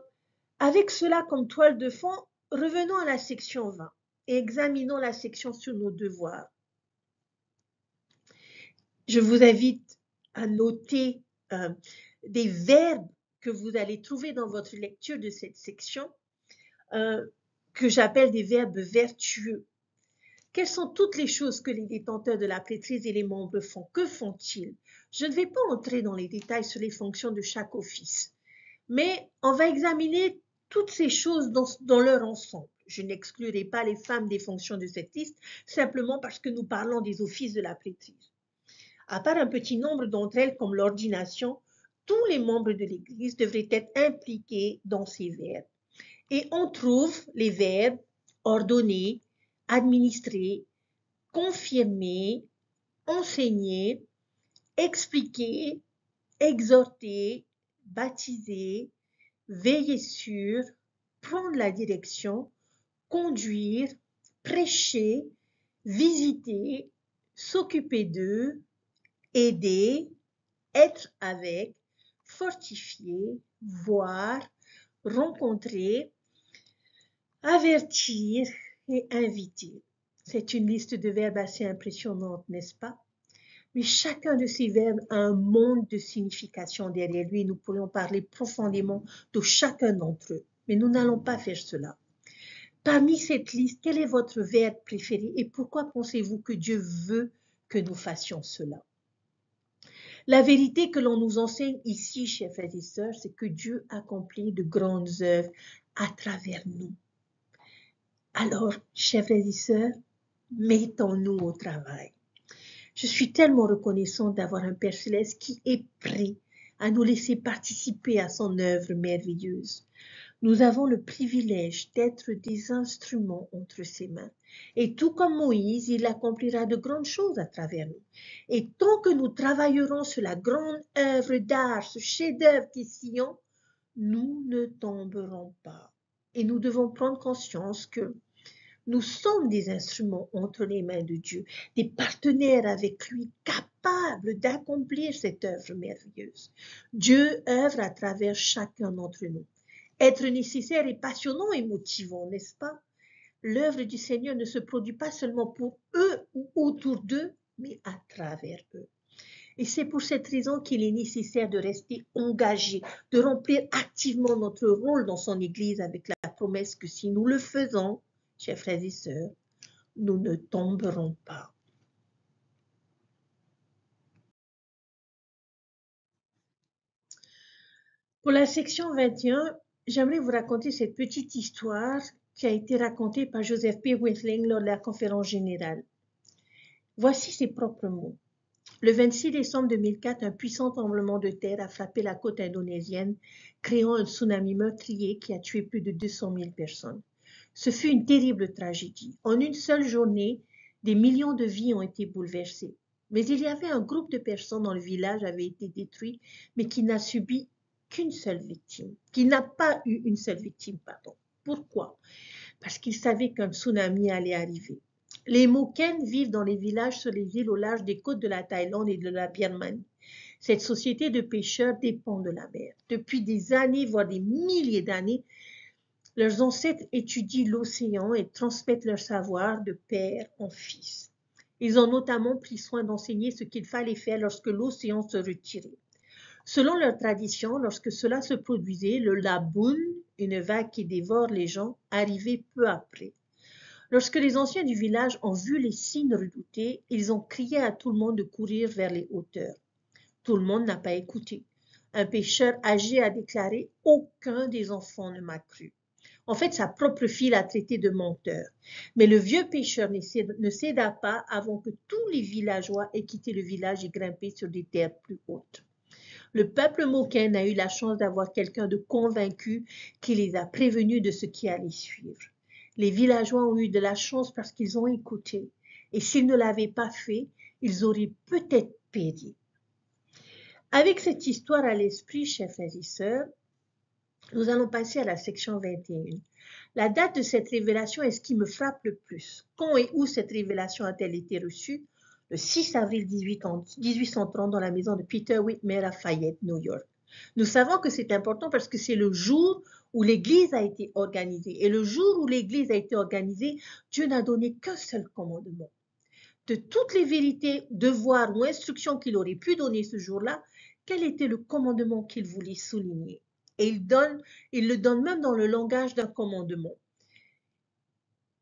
avec cela comme toile de fond, revenons à la section 20 et examinons la section sur nos devoirs. Je vous invite à noter des verbes que vous allez trouver dans votre lecture de cette section, que j'appelle des verbes vertueux. Quelles sont toutes les choses que les détenteurs de la prêtrise et les membres font? Que font-ils? Je ne vais pas entrer dans les détails sur les fonctions de chaque office, mais on va examiner toutes ces choses dans leur ensemble. Je n'exclurai pas les femmes des fonctions de cette liste, simplement parce que nous parlons des offices de la prêtrise. À part un petit nombre d'entre elles comme l'ordination, tous les membres de l'Église devraient être impliqués dans ces verbes. Et on trouve les verbes ordonner, administrer, confirmer, enseigner, expliquer, exhorter, baptiser, veiller sur, prendre la direction, conduire, prêcher, visiter, s'occuper d'eux, aider, être avec, fortifier, voir, rencontrer, avertir et inviter. C'est une liste de verbes assez impressionnante, n'est-ce pas? Mais chacun de ces verbes a un monde de signification derrière lui. Nous pourrions parler profondément de chacun d'entre eux, mais nous n'allons pas faire cela. Parmi cette liste, quel est votre verbe préféré et pourquoi pensez-vous que Dieu veut que nous fassions cela? La vérité que l'on nous enseigne ici, chers frères et sœurs, c'est que Dieu accomplit de grandes œuvres à travers nous. Alors, chers frères et sœurs, mettons-nous au travail. Je suis tellement reconnaissante d'avoir un Père céleste qui est prêt à nous laisser participer à son œuvre merveilleuse. Nous avons le privilège d'être des instruments entre ses mains. Et tout comme Moïse, il accomplira de grandes choses à travers nous. Et tant que nous travaillerons sur la grande œuvre d'art, ce chef-d'œuvre qui est Sion, nous ne tomberons pas. Et nous devons prendre conscience que nous sommes des instruments entre les mains de Dieu, des partenaires avec lui capables d'accomplir cette œuvre merveilleuse. Dieu œuvre à travers chacun d'entre nous. Être nécessaire est passionnant et motivant, n'est-ce pas? L'œuvre du Seigneur ne se produit pas seulement pour eux ou autour d'eux, mais à travers eux. Et c'est pour cette raison qu'il est nécessaire de rester engagé, de remplir activement notre rôle dans son Église avec la promesse que si nous le faisons, chers frères et sœurs, nous ne tomberons pas. Pour la section 21, j'aimerais vous raconter cette petite histoire qui a été racontée par Joseph P. Whitling lors de la conférence générale. Voici ses propres mots. Le 26 décembre 2004, un puissant tremblement de terre a frappé la côte indonésienne, créant un tsunami meurtrier qui a tué plus de 200 000 personnes. Ce fut une terrible tragédie. En une seule journée, des millions de vies ont été bouleversées. Mais il y avait un groupe de personnes dont le village avait été détruit, mais qui n'a subi qu'une seule victime, qui n'a pas eu une seule victime, pardon. Pourquoi? Parce qu'ils savaient qu'un tsunami allait arriver. Les Moken vivent dans les villages sur les îles au large des côtes de la Thaïlande et de la Birmanie. Cette société de pêcheurs dépend de la mer. Depuis des années, voire des milliers d'années, leurs ancêtres étudient l'océan et transmettent leur savoir de père en fils. Ils ont notamment pris soin d'enseigner ce qu'il fallait faire lorsque l'océan se retirait. Selon leur tradition, lorsque cela se produisait, le laboun, une vague qui dévore les gens, arrivait peu après. Lorsque les anciens du village ont vu les signes redoutés, ils ont crié à tout le monde de courir vers les hauteurs. Tout le monde n'a pas écouté. Un pêcheur âgé a déclaré « Aucun des enfants ne m'a cru ». En fait, sa propre fille l'a traité de menteur. Mais le vieux pêcheur ne céda pas avant que tous les villageois aient quitté le village et grimpé sur des terres plus hautes. Le peuple Moken a eu la chance d'avoir quelqu'un de convaincu qui les a prévenus de ce qui allait suivre. Les villageois ont eu de la chance parce qu'ils ont écouté. Et s'ils ne l'avaient pas fait, ils auraient peut-être péri. Avec cette histoire à l'esprit, chers frères et sœurs, nous allons passer à la section 21. La date de cette révélation est ce qui me frappe le plus. Quand et où cette révélation a-t-elle été reçue? Le 6 avril 1830 dans la maison de Peter Whitmer à Fayette, New York. Nous savons que c'est important parce que c'est le jour où l'Église a été organisée. Et le jour où l'Église a été organisée, Dieu n'a donné qu'un seul commandement. De toutes les vérités, devoirs ou instructions qu'il aurait pu donner ce jour-là, quel était le commandement qu'il voulait souligner? Et il le donne même dans le langage d'un commandement.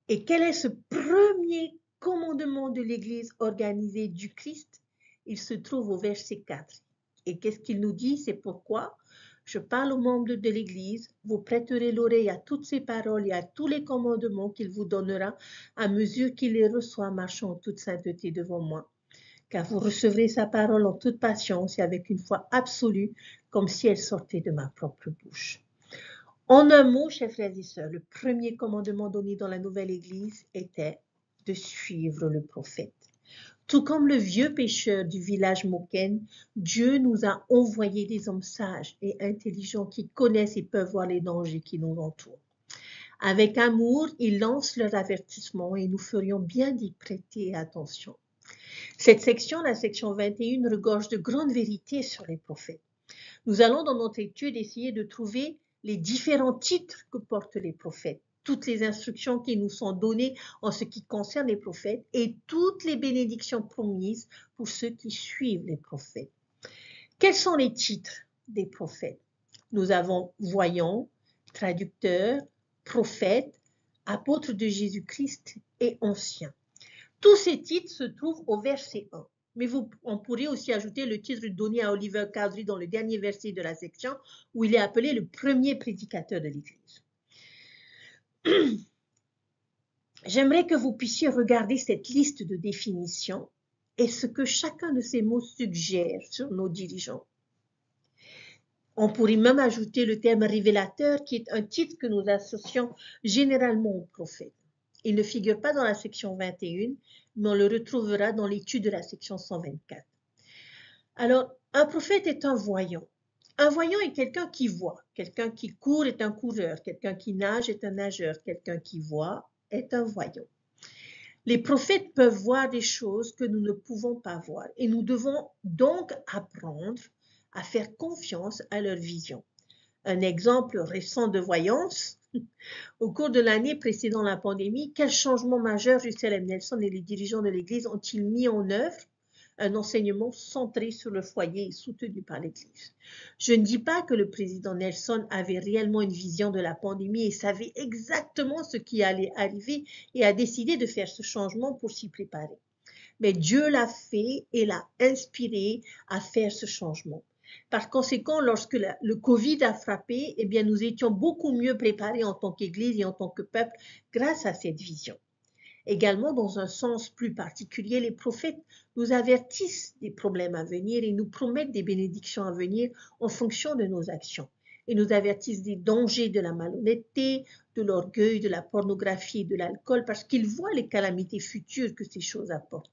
Et quel est ce premier commandement de l'Église organisée du Christ? Il se trouve au verset 4. Et qu'est-ce qu'il nous dit? C'est pourquoi je parle aux membres de l'Église, vous prêterez l'oreille à toutes ces paroles et à tous les commandements qu'il vous donnera à mesure qu'il les reçoit marchant en toute sainteté devant moi. Car vous recevrez sa parole en toute patience et avec une foi absolue, comme si elle sortait de ma propre bouche. En un mot, chers frères et sœurs, le premier commandement donné dans la nouvelle Église était de suivre le prophète. Tout comme le vieux pêcheur du village Moken, Dieu nous a envoyé des hommes sages et intelligents qui connaissent et peuvent voir les dangers qui nous entourent. Avec amour, ils lancent leur avertissement et nous ferions bien d'y prêter attention. Cette section, la section 21, regorge de grandes vérités sur les prophètes. Nous allons dans notre étude essayer de trouver les différents titres que portent les prophètes, toutes les instructions qui nous sont données en ce qui concerne les prophètes et toutes les bénédictions promises pour ceux qui suivent les prophètes. Quels sont les titres des prophètes? Nous avons voyants, traducteurs, prophètes, apôtres de Jésus-Christ et anciens. Tous ces titres se trouvent au verset 1. Mais on pourrait aussi ajouter le titre donné à Oliver Cowdery dans le dernier verset de la section, où il est appelé le premier prédicateur de l'Église. J'aimerais que vous puissiez regarder cette liste de définitions et ce que chacun de ces mots suggère sur nos dirigeants. On pourrait même ajouter le terme révélateur, qui est un titre que nous associons généralement aux prophètes. Il ne figure pas dans la section 21, mais on le retrouvera dans l'étude de la section 124. Alors, un prophète est un voyant. Un voyant est quelqu'un qui voit. Quelqu'un qui court est un coureur. Quelqu'un qui nage est un nageur. Quelqu'un qui voit est un voyant. Les prophètes peuvent voir des choses que nous ne pouvons pas voir et nous devons donc apprendre à faire confiance à leur vision. Un exemple récent de voyance, au cours de l'année précédant la pandémie, quel changement majeur Russell M. Nelson et les dirigeants de l'Église ont-ils mis en œuvre? Un enseignement centré sur le foyer et soutenu par l'Église. Je ne dis pas que le président Nelson avait réellement une vision de la pandémie et savait exactement ce qui allait arriver et a décidé de faire ce changement pour s'y préparer. Mais Dieu l'a fait et l'a inspiré à faire ce changement. Par conséquent, lorsque le Covid a frappé, eh bien, nous étions beaucoup mieux préparés en tant qu'Église et en tant que peuple grâce à cette vision. Également, dans un sens plus particulier, les prophètes nous avertissent des problèmes à venir et nous promettent des bénédictions à venir en fonction de nos actions. Ils nous avertissent des dangers de la malhonnêteté, de l'orgueil, de la pornographie et de l'alcool parce qu'ils voient les calamités futures que ces choses apportent.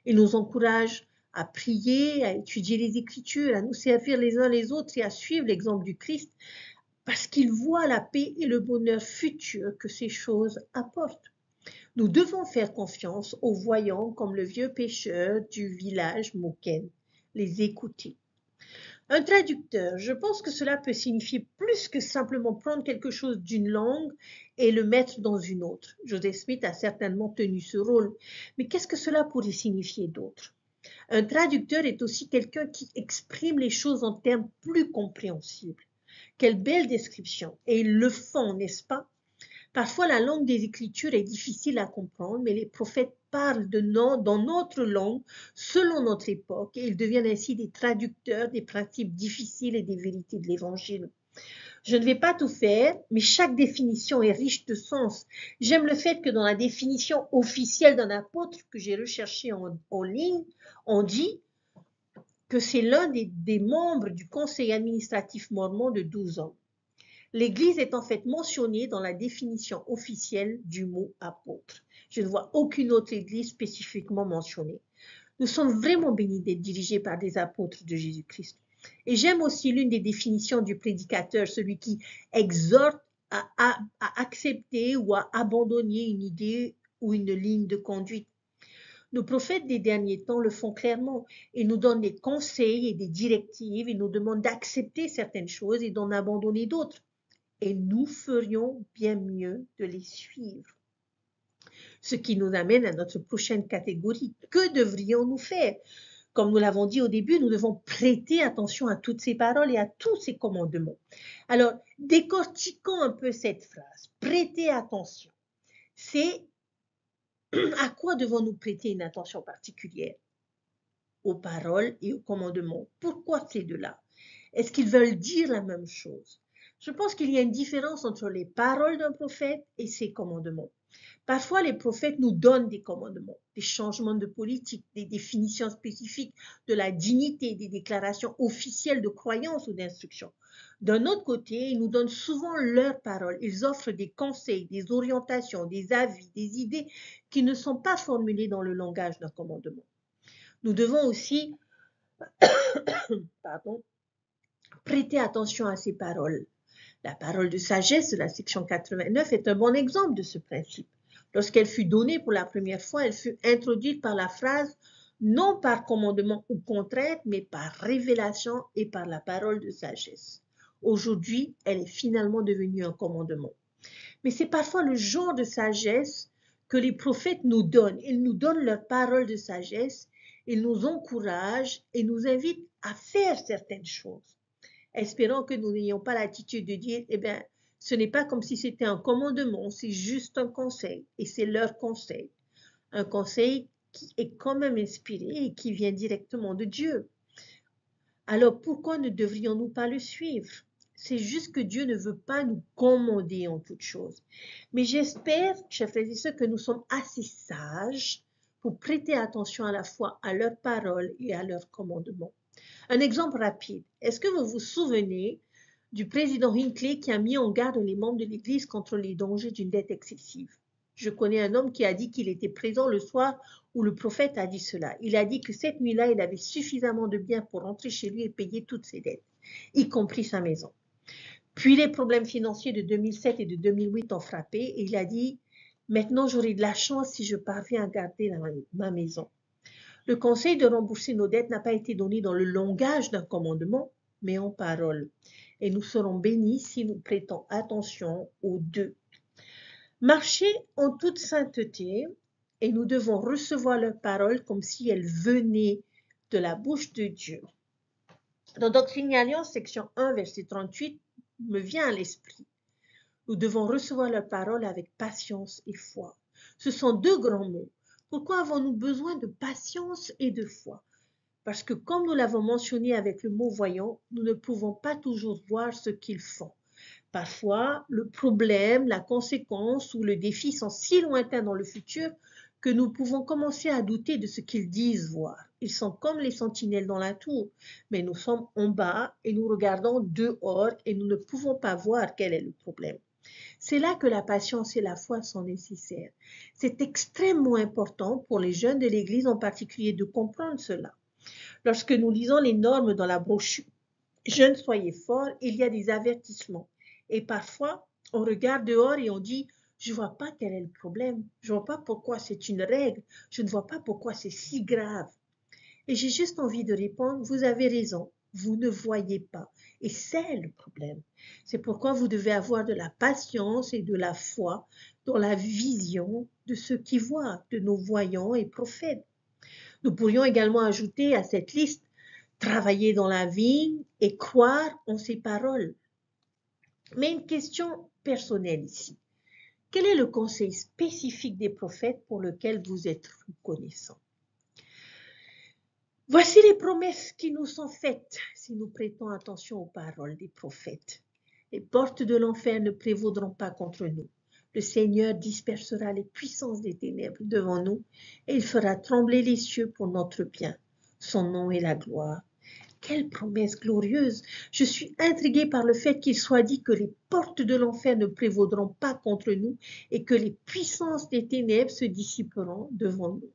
Ils nous encouragent à prier, à étudier les Écritures, à nous servir les uns les autres et à suivre l'exemple du Christ parce qu'ils voient la paix et le bonheur futur que ces choses apportent. Nous devons faire confiance aux voyants comme le vieux pêcheur du village Moken, les écouter. Un traducteur, je pense que cela peut signifier plus que simplement prendre quelque chose d'une langue et le mettre dans une autre. Joseph Smith a certainement tenu ce rôle, mais qu'est-ce que cela pourrait signifier d'autre? Un traducteur est aussi quelqu'un qui exprime les choses en termes plus compréhensibles. Quelle belle description! Et ils le font, n'est-ce pas? Parfois, la langue des Écritures est difficile à comprendre, mais les prophètes parlent dans notre langue, selon notre époque, et ils deviennent ainsi des traducteurs des principes difficiles et des vérités de l'Évangile. Je ne vais pas tout faire, mais chaque définition est riche de sens. J'aime le fait que dans la définition officielle d'un apôtre que j'ai recherché en ligne, on dit que c'est l'un des membres du conseil administratif mormon de 12 hommes. L'Église est en fait mentionnée dans la définition officielle du mot apôtre. Je ne vois aucune autre Église spécifiquement mentionnée. Nous sommes vraiment bénis d'être dirigés par des apôtres de Jésus-Christ. Et j'aime aussi l'une des définitions du prédicateur, celui qui exhorte à accepter ou à abandonner une idée ou une ligne de conduite. Nos prophètes des derniers temps le font clairement. Ils nous donnent des conseils et des directives. Ils nous demandent d'accepter certaines choses et d'en abandonner d'autres. Et nous ferions bien mieux de les suivre. Ce qui nous amène à notre prochaine catégorie. Que devrions-nous faire? Comme nous l'avons dit au début, nous devons prêter attention à toutes ces paroles et à tous ces commandements. Alors, décortiquons un peu cette phrase. Prêter attention. C'est à quoi devons-nous prêter une attention particulière? Aux paroles et aux commandements. Pourquoi ces deux-là? Est-ce qu'ils veulent dire la même chose? Je pense qu'il y a une différence entre les paroles d'un prophète et ses commandements. Parfois, les prophètes nous donnent des commandements, des changements de politique, des définitions spécifiques de la dignité, des déclarations officielles de croyance ou d'instruction. D'un autre côté, ils nous donnent souvent leurs paroles. Ils offrent des conseils, des orientations, des avis, des idées qui ne sont pas formulées dans le langage d'un commandement. Nous devons aussi prêter attention à ces paroles. La parole de sagesse de la section 89 est un bon exemple de ce principe. Lorsqu'elle fut donnée pour la première fois, elle fut introduite par la phrase « non par commandement ou contrainte, mais par révélation et par la parole de sagesse ». Aujourd'hui, elle est finalement devenue un commandement. Mais c'est parfois le genre de sagesse que les prophètes nous donnent. Ils nous donnent leur parole de sagesse, ils nous encouragent et nous invitent à faire certaines choses. Espérons que nous n'ayons pas l'attitude de dire, eh bien, ce n'est pas comme si c'était un commandement, c'est juste un conseil, et c'est leur conseil. Un conseil qui est quand même inspiré et qui vient directement de Dieu. Alors, pourquoi ne devrions-nous pas le suivre? C'est juste que Dieu ne veut pas nous commander en toutes choses. Mais j'espère, chers frères et sœurs, que nous sommes assez sages pour prêter attention à la fois à leurs paroles et à leurs commandements. Un exemple rapide. Est-ce que vous vous souvenez du président Hinckley qui a mis en garde les membres de l'Église contre les dangers d'une dette excessive? Je connais un homme qui a dit qu'il était présent le soir où le prophète a dit cela. Il a dit que cette nuit-là, il avait suffisamment de biens pour rentrer chez lui et payer toutes ses dettes, y compris sa maison. Puis les problèmes financiers de 2007 et de 2008 ont frappé et il a dit « Maintenant, j'aurai de la chance si je parviens à garder ma maison. » Le conseil de rembourser nos dettes n'a pas été donné dans le langage d'un commandement, mais en parole. Et nous serons bénis si nous prêtons attention aux deux. Marcher en toute sainteté, et nous devons recevoir leurs paroles comme si elles venaient de la bouche de Dieu. Dans Doctrine et Alliance, section 1, verset 38, me vient à l'esprit. Nous devons recevoir leurs paroles avec patience et foi. Ce sont deux grands mots. Pourquoi avons-nous besoin de patience et de foi? Parce que comme nous l'avons mentionné avec le mot voyant, nous ne pouvons pas toujours voir ce qu'ils font. Parfois, le problème, la conséquence ou le défi sont si lointains dans le futur que nous pouvons commencer à douter de ce qu'ils disent voir. Ils sont comme les sentinelles dans la tour, mais nous sommes en bas et nous regardons dehors et nous ne pouvons pas voir quel est le problème. C'est là que la patience et la foi sont nécessaires. C'est extrêmement important pour les jeunes de l'Église en particulier de comprendre cela. Lorsque nous lisons les normes dans la brochure Jeunes, soyez forts, il y a des avertissements. Et parfois, on regarde dehors et on dit, je ne vois pas quel est le problème, je ne vois pas pourquoi c'est une règle, je ne vois pas pourquoi c'est si grave. Et j'ai juste envie de répondre, vous avez raison, vous ne voyez pas. Et c'est le problème. C'est pourquoi vous devez avoir de la patience et de la foi dans la vision de ceux qui voient, de nos voyants et prophètes. Nous pourrions également ajouter à cette liste travailler dans la vigne et croire en ses paroles. Mais une question personnelle ici. Quel est le conseil spécifique des prophètes pour lequel vous êtes reconnaissant? Voici les promesses qui nous sont faites si nous prêtons attention aux paroles des prophètes. Les portes de l'enfer ne prévaudront pas contre nous. Le Seigneur dispersera les puissances des ténèbres devant nous et il fera trembler les cieux pour notre bien. Son nom est la gloire. Quelle promesse glorieuse! Je suis intriguée par le fait qu'il soit dit que les portes de l'enfer ne prévaudront pas contre nous et que les puissances des ténèbres se dissiperont devant nous.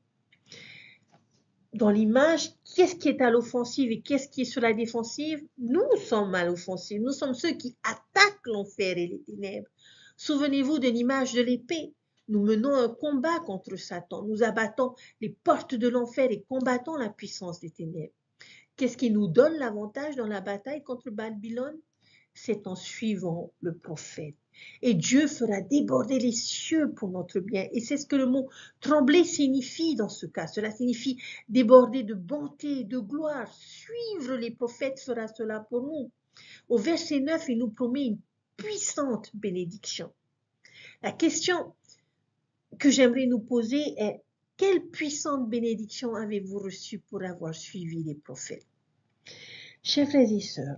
Dans l'image, qu'est-ce qui est à l'offensive et qu'est-ce qui est sur la défensive? Nous sommes à l'offensive. Nous sommes ceux qui attaquent l'enfer et les ténèbres. Souvenez-vous de l'image de l'épée. Nous menons un combat contre Satan. Nous abattons les portes de l'enfer et combattons la puissance des ténèbres. Qu'est-ce qui nous donne l'avantage dans la bataille contre Babylone? C'est en suivant le prophète. Et Dieu fera déborder les cieux pour notre bien. Et c'est ce que le mot trembler signifie dans ce cas. Cela signifie déborder de bonté, de gloire. Suivre les prophètes fera cela pour nous. Au verset 9, il nous promet une puissante bénédiction. La question que j'aimerais nous poser est, quelle puissante bénédiction avez-vous reçue pour avoir suivi les prophètes? Chers frères et sœurs,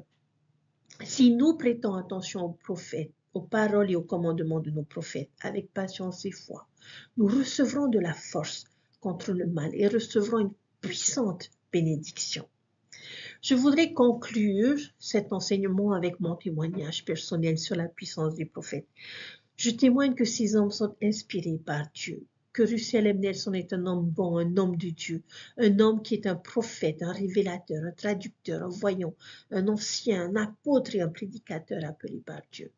si nous prêtons attention aux prophètes, aux paroles et aux commandements de nos prophètes avec patience et foi, nous recevrons de la force contre le mal et recevrons une puissante bénédiction. Je voudrais conclure cet enseignement avec mon témoignage personnel sur la puissance des prophètes. Je témoigne que ces hommes sont inspirés par Dieu, que Russell M. Nelson est un homme bon, un homme de Dieu, un homme qui est un prophète, un révélateur, un traducteur, un voyant, un ancien, un apôtre et un prédicateur appelé par Dieu.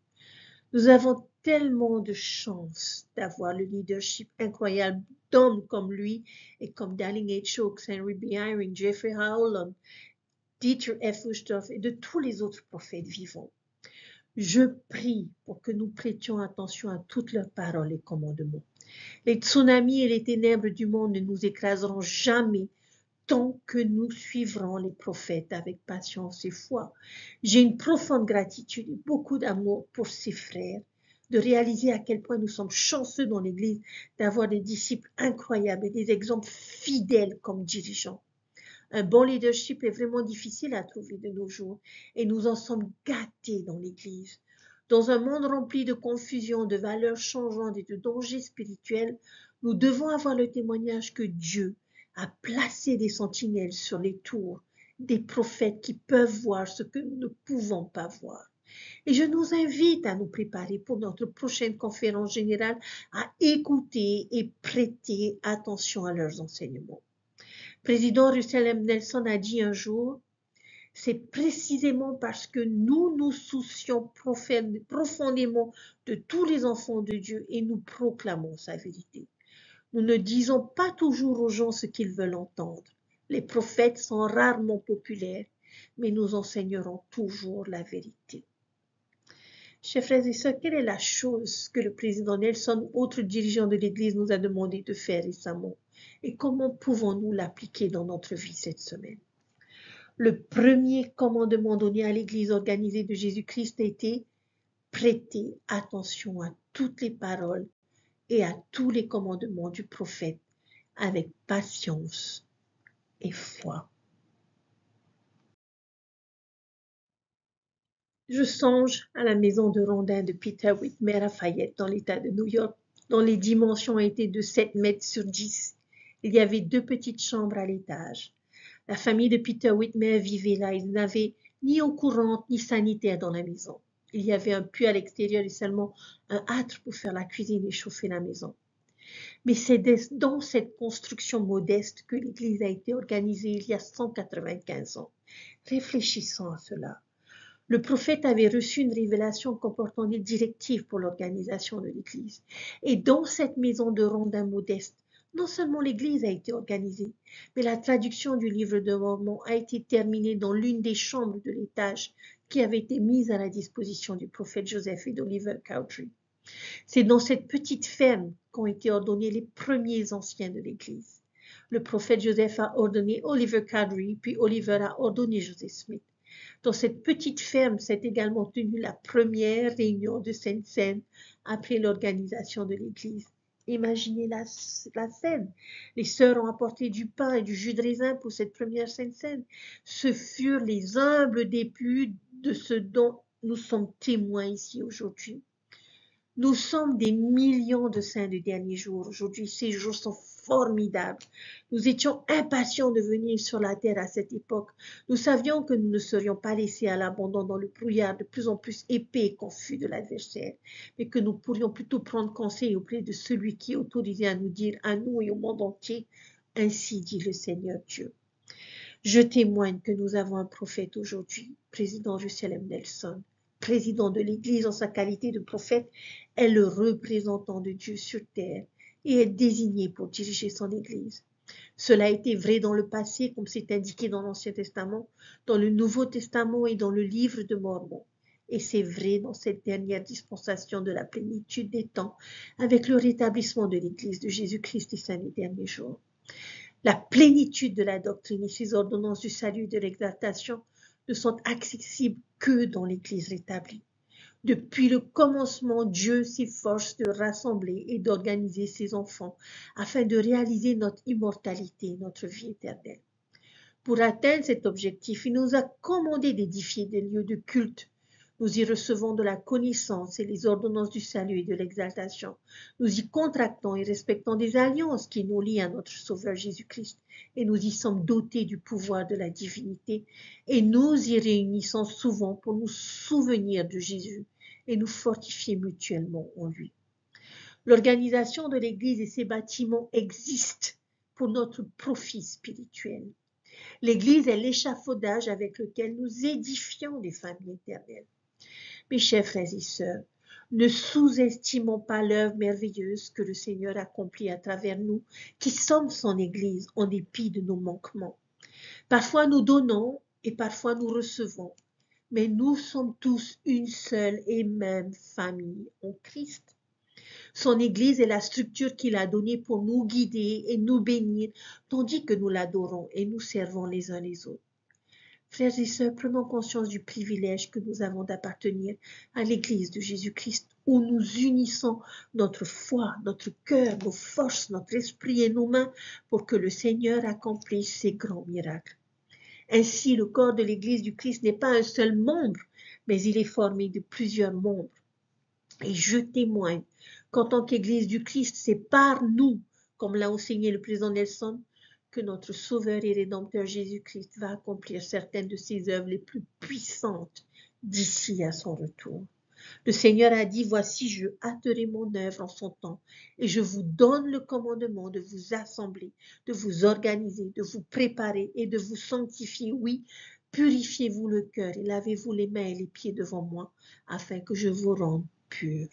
Nous avons tellement de chance d'avoir le leadership incroyable d'hommes comme lui et comme Darling H. Oaks, Henry B. Eyring, Jeffrey Howland, Dietrich F. Uchtdorf et de tous les autres prophètes vivants. Je prie pour que nous prêtions attention à toutes leurs paroles et commandements. Les tsunamis et les ténèbres du monde ne nous écraseront jamais tant que nous suivrons les prophètes avec patience et foi. J'ai une profonde gratitude et beaucoup d'amour pour ces frères, de réaliser à quel point nous sommes chanceux dans l'Église d'avoir des disciples incroyables et des exemples fidèles comme dirigeants. Un bon leadership est vraiment difficile à trouver de nos jours et nous en sommes gâtés dans l'Église. Dans un monde rempli de confusion, de valeurs changeantes et de dangers spirituels, nous devons avoir le témoignage que Dieu a placé des sentinelles sur les tours, des prophètes qui peuvent voir ce que nous ne pouvons pas voir. Et je nous invite à nous préparer pour notre prochaine conférence générale, à écouter et prêter attention à leurs enseignements. Président Russell M. Nelson a dit un jour, c'est précisément parce que nous nous soucions profondément de tous les enfants de Dieu et nous proclamons sa vérité. Nous ne disons pas toujours aux gens ce qu'ils veulent entendre. Les prophètes sont rarement populaires, mais nous enseignerons toujours la vérité. Chers frères et sœurs, quelle est la chose que le président Nelson, autre dirigeant de l'Église, nous a demandé de faire récemment? Et comment pouvons-nous l'appliquer dans notre vie cette semaine? Le premier commandement donné à l'Église organisée de Jésus-Christ était « Prêtez attention à toutes les paroles et à tous les commandements du prophète avec patience et foi. » Je songe à la maison de rondins de Peter Whitmer à Fayette, dans l'État de New York, dont les dimensions étaient de 7 mètres sur 10. Il y avait 2 petites chambres à l'étage. La famille de Peter Whitmer vivait là. Ils n'avaient ni eau courante ni sanitaire dans la maison. Il y avait un puits à l'extérieur et seulement un âtre pour faire la cuisine et chauffer la maison. Mais c'est dans cette construction modeste que l'Église a été organisée il y a 195 ans. Réfléchissons à cela. Le prophète avait reçu une révélation comportant des directives pour l'organisation de l'Église. Et dans cette maison de rondins modeste, non seulement l'Église a été organisée, mais la traduction du livre de Mormon a été terminée dans l'une des chambres de l'étage qui avait été mise à la disposition du prophète Joseph et d'Oliver Cowdery. C'est dans cette petite ferme qu'ont été ordonnés les premiers anciens de l'Église. Le prophète Joseph a ordonné Oliver Cowdery, puis Oliver a ordonné Joseph Smith. Dans cette petite ferme s'est également tenue la première réunion de Sainte Seine après l'organisation de l'Église. Imaginez la scène. Les sœurs ont apporté du pain et du jus de raisin pour cette première Sainte Seine. Ce furent les humbles débuts de ce dont nous sommes témoins ici aujourd'hui. Nous sommes des millions de saints du dernier jour. Aujourd'hui, ces jours sont formidables. Nous étions impatients de venir sur la terre à cette époque. Nous savions que nous ne serions pas laissés à l'abandon dans le brouillard de plus en plus épais et confus de l'adversaire, mais que nous pourrions plutôt prendre conseil auprès de celui qui est autorisé à nous dire, à nous et au monde entier, ainsi dit le Seigneur Dieu. Je témoigne que nous avons un prophète aujourd'hui, président Russell M. Nelson, président de l'Église en sa qualité de prophète, est le représentant de Dieu sur terre et est désigné pour diriger son Église. Cela a été vrai dans le passé, comme c'est indiqué dans l'Ancien Testament, dans le Nouveau Testament et dans le livre de Mormon. Et c'est vrai dans cette dernière dispensation de la plénitude des temps, avec le rétablissement de l'Église de Jésus-Christ et saints des derniers jours. La plénitude de la doctrine et ses ordonnances du salut et de l'exaltation ne sont accessibles que dans l'Église rétablie. Depuis le commencement, Dieu s'efforce de rassembler et d'organiser ses enfants afin de réaliser notre immortalité et notre vie éternelle. Pour atteindre cet objectif, il nous a commandé d'édifier des lieux de culte. Nous y recevons de la connaissance et les ordonnances du salut et de l'exaltation. Nous y contractons et respectons des alliances qui nous lient à notre Sauveur Jésus-Christ et nous y sommes dotés du pouvoir de la divinité et nous y réunissons souvent pour nous souvenir de Jésus et nous fortifier mutuellement en lui. L'organisation de l'Église et ses bâtiments existent pour notre profit spirituel. L'Église est l'échafaudage avec lequel nous édifions des familles éternelles. Mes chers frères et sœurs, ne sous-estimons pas l'œuvre merveilleuse que le Seigneur accomplit à travers nous, qui sommes son Église en dépit de nos manquements. Parfois nous donnons et parfois nous recevons, mais nous sommes tous une seule et même famille en Christ. Son Église est la structure qu'il a donnée pour nous guider et nous bénir, tandis que nous l'adorons et nous servons les uns les autres. Frères et sœurs, prenons conscience du privilège que nous avons d'appartenir à l'Église de Jésus-Christ, où nous unissons notre foi, notre cœur, nos forces, notre esprit et nos mains pour que le Seigneur accomplisse ses grands miracles. Ainsi, le corps de l'Église du Christ n'est pas un seul membre, mais il est formé de plusieurs membres. Et je témoigne qu'en tant qu'Église du Christ, c'est par nous, comme l'a enseigné le président Nelson, que notre Sauveur et Rédempteur Jésus-Christ va accomplir certaines de ses œuvres les plus puissantes d'ici à son retour. Le Seigneur a dit, voici, je hâterai mon œuvre en son temps, et je vous donne le commandement de vous assembler, de vous organiser, de vous préparer et de vous sanctifier. Oui, purifiez-vous le cœur et lavez-vous les mains et les pieds devant moi, afin que je vous rende purs.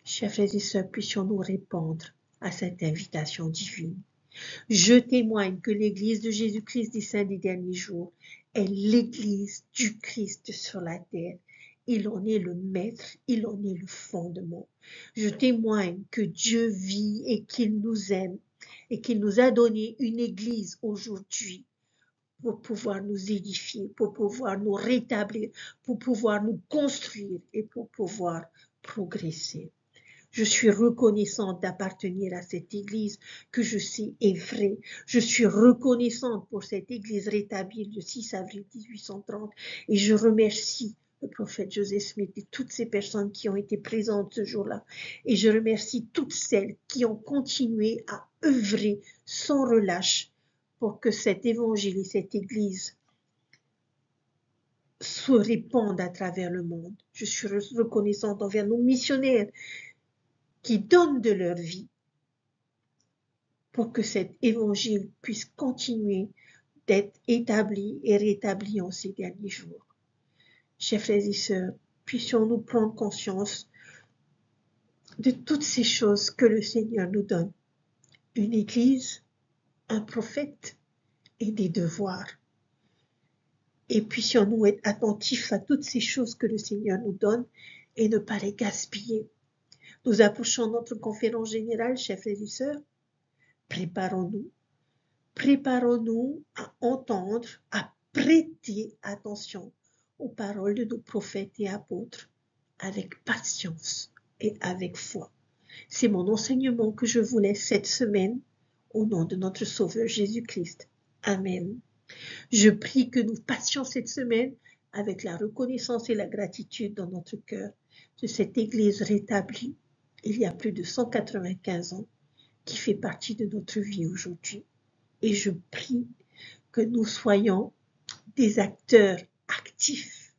Chers frères et sœurs, puissions-nous répondre à cette invitation divine. Je témoigne que l'Église de Jésus-Christ des saints des derniers jours est l'Église du Christ sur la terre. Il en est le maître, il en est le fondement. Je témoigne que Dieu vit et qu'il nous aime et qu'il nous a donné une Église aujourd'hui pour pouvoir nous édifier, pour pouvoir nous rétablir, pour pouvoir nous construire et pour pouvoir progresser. Je suis reconnaissante d'appartenir à cette Église que je sais est vraie. Je suis reconnaissante pour cette Église rétablie le 6 avril 1830 et je remercie le prophète Joseph Smith et toutes ces personnes qui ont été présentes ce jour-là. Et je remercie toutes celles qui ont continué à œuvrer sans relâche pour que cet évangile et cette église se répandent à travers le monde. Je suis reconnaissante envers nos missionnaires qui donnent de leur vie pour que cet évangile puisse continuer d'être établi et rétabli en ces derniers jours. Chers frères et sœurs, puissions-nous prendre conscience de toutes ces choses que le Seigneur nous donne. Une église, un prophète et des devoirs. Et puissions-nous être attentifs à toutes ces choses que le Seigneur nous donne et ne pas les gaspiller. Nous approchons notre conférence générale, chers frères et sœurs. Préparons-nous. Préparons-nous à entendre, à prêter attention aux paroles de nos prophètes et apôtres avec patience et avec foi. C'est mon enseignement que je vous laisse cette semaine au nom de notre Sauveur Jésus-Christ. Amen. Je prie que nous passions cette semaine avec la reconnaissance et la gratitude dans notre cœur de cette Église rétablie il y a plus de 195 ans qui fait partie de notre vie aujourd'hui. Et je prie que nous soyons des acteurs actifs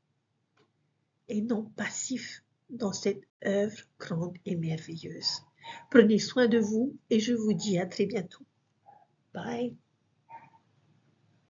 et non passifs dans cette œuvre grande et merveilleuse. Prenez soin de vous et je vous dis à très bientôt. Bye.